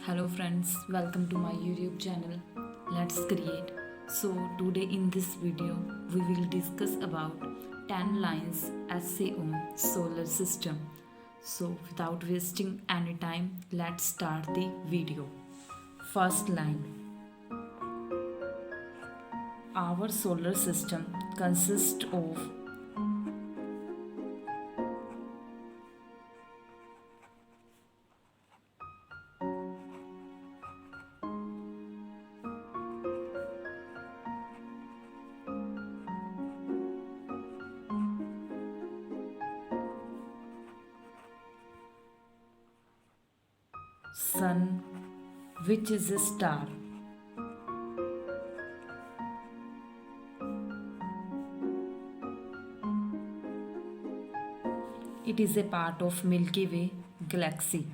Hello friends, welcome to my YouTube channel. Let's create. So today in this video we will discuss about 10 lines essay on solar system. So without wasting any time, let's start the video. First line. Our solar system consists of sun, which is a star. It is a part of Milky Way galaxy.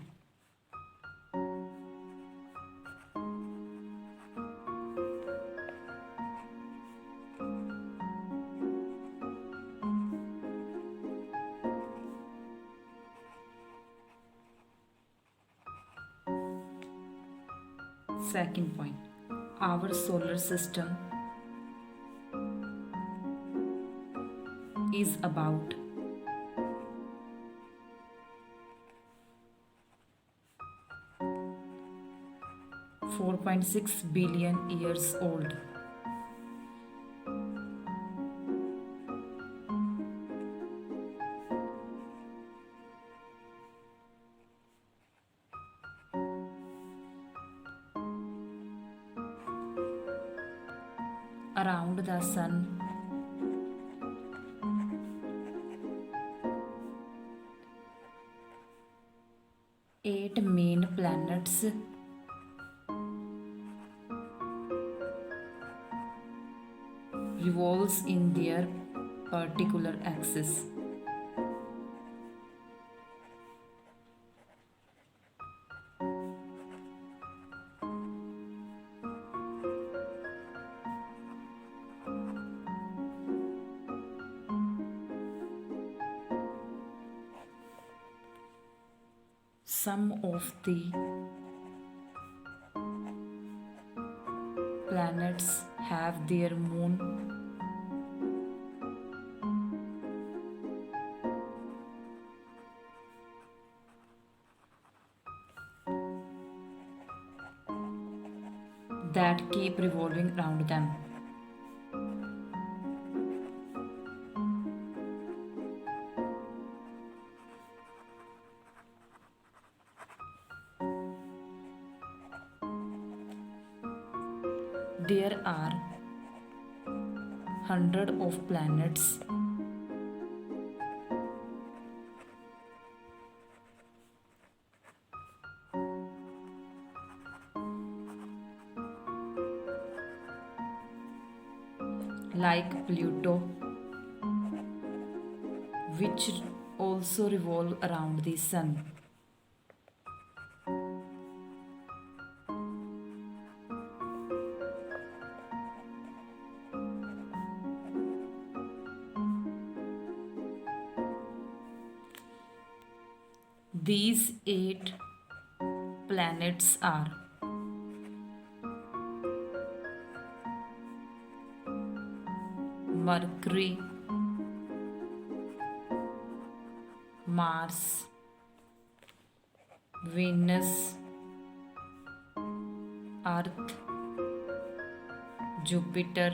Second point, our solar system is about 4.6 billion years old. Around the sun, eight main planets revolves in their particular axis. Some of the planets have their moon that keep revolving around them. There are hundreds of planets like Pluto, which also revolve around the sun. These eight planets are Mercury, Mars, Venus, Earth, Jupiter,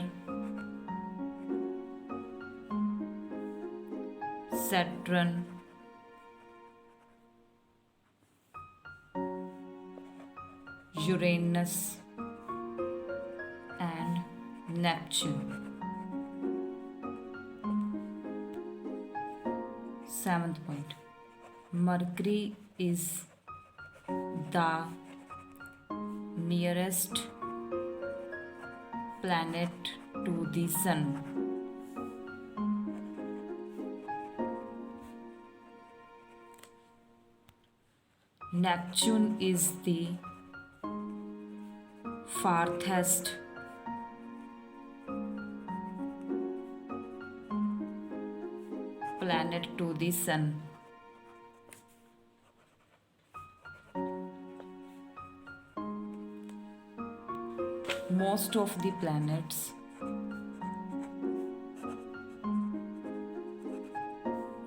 Saturn, Uranus, and Neptune. Seventh point, Mercury is the nearest planet to the Sun. Neptune is the farthest planet to the Sun. Most of the planets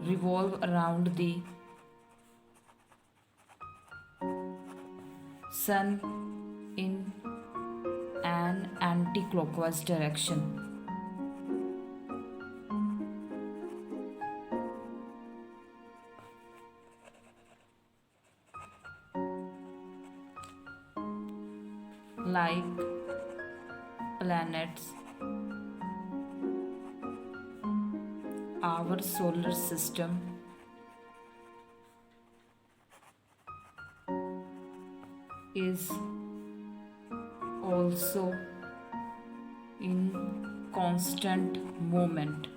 revolve around the sun in an anti-clockwise direction. Like planets, our solar system is also in constant movement.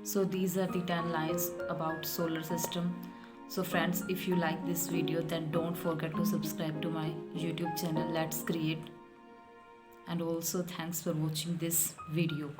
So these are the 10 lines about solar system. So friends, if you like this video, then don't forget to subscribe to my YouTube channel Let's Create. And also thanks for watching this video.